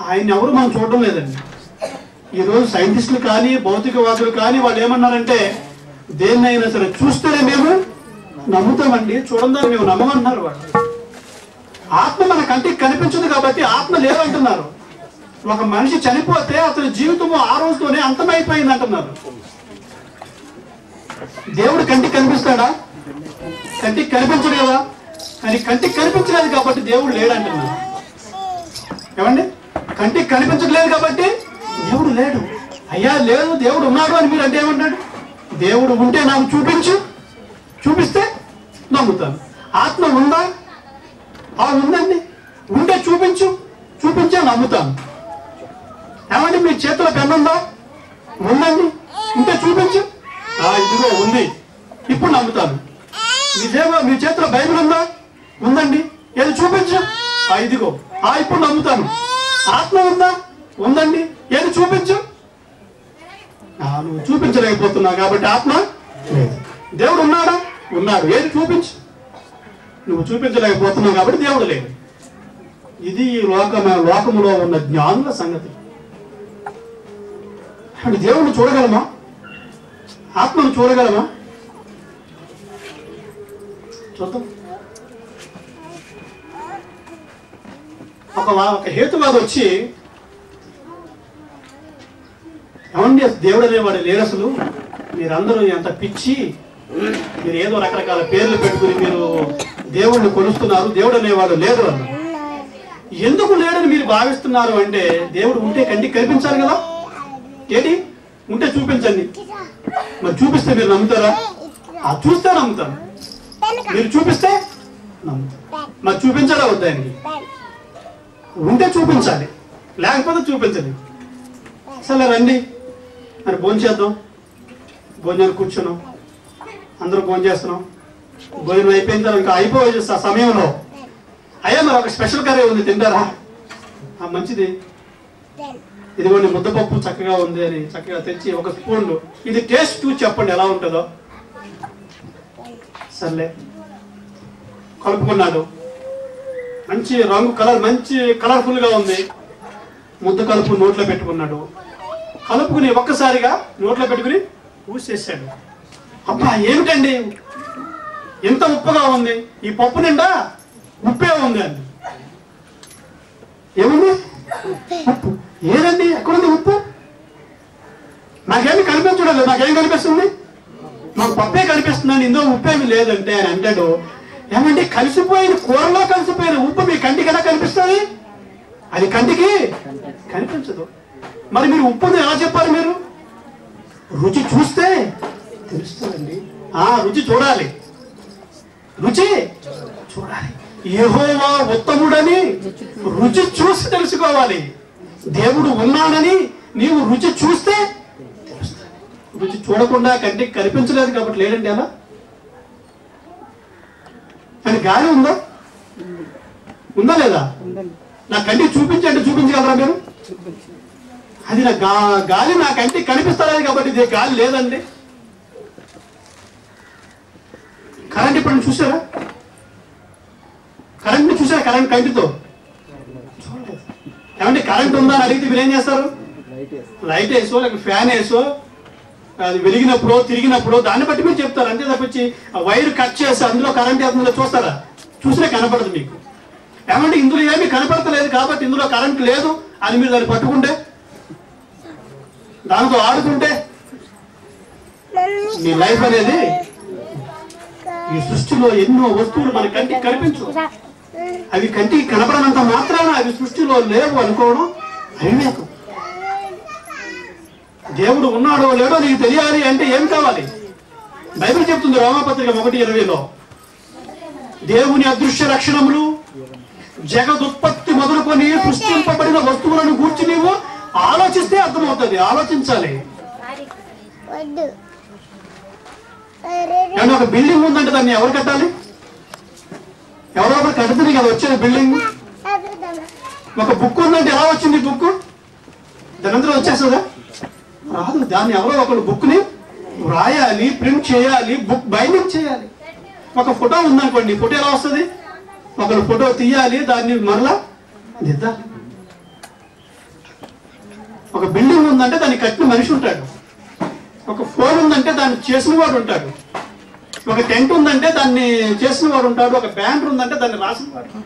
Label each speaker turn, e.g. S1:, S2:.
S1: ఆయన ఎవరు మనం చూడడం లేదండి. ఈరోజు సైంటిస్టులు కానీ భౌతికవాదులు కానీ వాళ్ళు ఏమన్నారంటే దేన్నైనా సరే చూస్తేనే మేము నమ్ముతామండి, చూడండి మేము నమ్మమన్నారు వాళ్ళు. ఆత్మ మన కంటికి కనిపించదు కాబట్టి ఆత్మ లేదంటున్నారు. ఒక మనిషి చనిపోతే అతని జీవితము ఆ రోజుతోనే అంతమైపోయింది అంటున్నారు. దేవుడు కంటికి కనిపిస్తాడా? కంటికి కనిపించడు కదా. కానీ కంటికి కనిపించలేదు కాబట్టి దేవుడు లేడంటున్నారు. ఏమండి, కంటికి కనిపించట్లేదు కాబట్టి దేవుడు లేడు. అయ్యా లేదు దేవుడు ఉన్నాడు అని మీరు అంటే ఏమంటాడు? దేవుడు ఉంటే నాకు చూపించు, చూపిస్తే నమ్ముతాను. ఆత్మ ఉందా? ఉందండి. ఉంటే చూపించు, చూపించే నమ్ముతాను. ఏమండి మీ చేతిలో పెన్ను ఉందా? ఉందండి. ఉంటే చూపించు, ఇదిగో ఉంది, ఇప్పుడు నమ్ముతాను. మీ చేతిలో బైబిల్ ఉందా? ఉందండి. ఏది చూపించు, ఇదిగో, ఇప్పుడు నమ్ముతాను. ఆత్మ ఉందా? ఉందండి. ఏది చూపించు, నువ్వు చూపించలేకపోతున్నావు కాబట్టి ఆత్మ లేదు. దేవుడు ఉన్నాడా? ఉన్నాడు. ఏది చూపించు, నువ్వు చూపించలేకపోతున్నావు కాబట్టి దేవుడు లేదు. ఇది లోకములో ఉన్న జ్ఞానుల సంగతి. అంటే దేవుడిని చూడగలమా? ఆత్మను చూడగలమా? చూద్దాం. ఒక హేతువాది వచ్చి, ఏమండి దేవుడు అనేవాడు లేడు అసలు, మీరందరూ ఎంత పిచ్చి, మీరు ఏదో రకరకాల పేర్లు పెట్టుకుని మీరు దేవుడిని కొలుస్తున్నారు, దేవుడు అనేవాడు లేడు అని. ఎందుకు లేడని మీరు భావిస్తున్నారు అంటే దేవుడు ఉంటే కంటికి కనిపించాలి కదా. ఏంటి ఉంటే చూపించండి. మరి చూపిస్తే మీరు నమ్ముతారా? చూస్తే నమ్ముతాను. మీరు చూపిస్తే నమ్ముతారు. మరి చూపించాలా వద్దానికి? ఉంటే చూపించాలి, లేకపోతే చూపించండి. సరే రండి మరి భోజనం చేద్దాం. భోజనాలు కూర్చున్నాం, అందరూ భోజనం చేస్తున్నాం. భోజనం అయిపోయిన తర్వాత ఇంకా అయిపోయి ఆ సమయంలో అయ్యా మరి ఒక స్పెషల్ కర్రీ ఉంది, తింటారా? మంచిది, ఇదిగోండి ముద్దపప్పు చక్కగా ఉంది అని చక్కగా తెచ్చి ఒక స్పూన్, ఇది టేస్ట్ చూసి చెప్పండి ఎలా ఉంటుందో. సర్లే కలుపుకున్నాడు. మంచి రంగు కలర్, మంచి కలర్ఫుల్గా ఉంది. ముద్ద కలుపు నోట్లో పెట్టుకున్నాడు. కలుపుకుని ఒక్కసారిగా నోట్లో పెట్టుకుని ఊసేసాడు. అబ్బా ఏమిటండి ఎంత ఉప్పుగా ఉంది, ఈ పప్పు నిండా ఉప్పే ఉంది అండి. ఏముంది? ఉప్పు. ఏదండి ఎక్కడుంది ఉప్పు? నాకేమి కనిపించడం లేదు. నాకేం కనిపిస్తుంది? మాకు పప్పే కనిపిస్తుందండి, ఇందులో ఉప్పేమి లేదంటే అని అంటాడు. ఏమండి కలిసిపోయిన కూరలో కలిసిపోయిన ఉప్పు మీ కంటికి ఎలా కనిపిస్తుంది? అది కంటికి కనిపించదు. మరి మీరు ఉప్పుని ఎలా చెప్పాలి? మీరు రుచి చూస్తే తెలుస్తుందండి. రుచి చూడాలి, రుచి చూడాలి. యెహోవా ఉత్తముడని రుచి చూసి తెలుసుకోవాలి. దేవుడు ఉన్నాడని నీవు రుచి చూస్తే తెలుస్తుంది. రుచి చూడకుండా కంటికి కనిపించలేదు కాబట్టి లేదండి. అలా అని గాలి ఉందా? ఉందా లేదా? నా కంటికి చూపించండి, చూపించగలరా మీరు? అది నా గాలి నా కంటికి కనిపిస్తలేదు కాబట్టి ఇది గాలి లేదండి. కరెంట్ ఇప్పుడు చూసారా? కరెంట్ని చూసారా? కరెంట్ కంటితో చూడలేదు. ఏమంటే కరెంట్ ఉందా అని అడిగితే మీరు ఏం చేస్తారు? లైట్ వేసో లేక ఫ్యాన్ వేసో అది వెలిగినప్పుడు తిరిగినప్పుడు దాన్ని బట్టి మీరు చెప్తారు. అంతే తప్పించి వైర్ కట్ చేసి అందులో కరెంట్ వేస్తుందో చూస్తారా? చూసినా కనపడదు మీకు. ఏమంటే ఇందులో ఏమీ కనపడతలేదు కాబట్టి ఇందులో కరెంట్ లేదు అని మీరు దాన్ని పట్టుకుంటే, దానితో ఆడుకుంటే మీ లైఫ్ అనేది, ఈ సృష్టిలో ఎన్నో వస్తువులు మన కంటికి కనిపించు, అవి కంటికి కనపడనంత మాత్రాన అవి సృష్టిలో లేవు అనుకోవడం అవివేకం. దేవుడు ఉన్నాడో లేడో నీకు తెలియాలి అంటే ఏం కావాలి? బైబిల్ చెప్తుంది రోమాపత్రిక 1:20లో, దేవుని అదృశ్య లక్షణములు జగదుత్పత్తి మొదలుకొని సృష్టింపబడిన వస్తువులను గూర్చి నీవు ఆలోచిస్తే అర్థమవుతుంది. ఆలోచించాలి. కానీ ఒక బిల్డింగ్ ఉందంటే దాన్ని ఎవరు కట్టాలి? ఎవరో ఒకరు కడుతుంది కదా వచ్చేది బిల్డింగ్. ఒక బుక్ ఉందంటే ఎలా వచ్చింది బుక్? దాని అందరూ వచ్చేస్తుందా? రాదు. దాన్ని ఎవరో ఒకరు బుక్ని రాయాలి, ప్రింట్ చేయాలి, బుక్ బైండింగ్ చేయాలి. ఒక ఫోటో ఉందనుకోండి, ఫోటో ఎలా వస్తుంది? ఒకరు ఫోటో తీయాలి, దాన్ని మరలా దిద్దాలి. ఒక బిల్డింగ్ ఉందంటే దాన్ని కట్టిన మనిషి ఉంటాడు, ఒక ఫోన్ ఉందంటే దాన్ని చేసిన వాడు ఉంటాడు, ఒక టెంట్ ఉందంటే దాన్ని చేసిన వాడు ఉంటాడు, ఒక బ్యానర్ ఉందంటే దాన్ని రాసిన వాడు.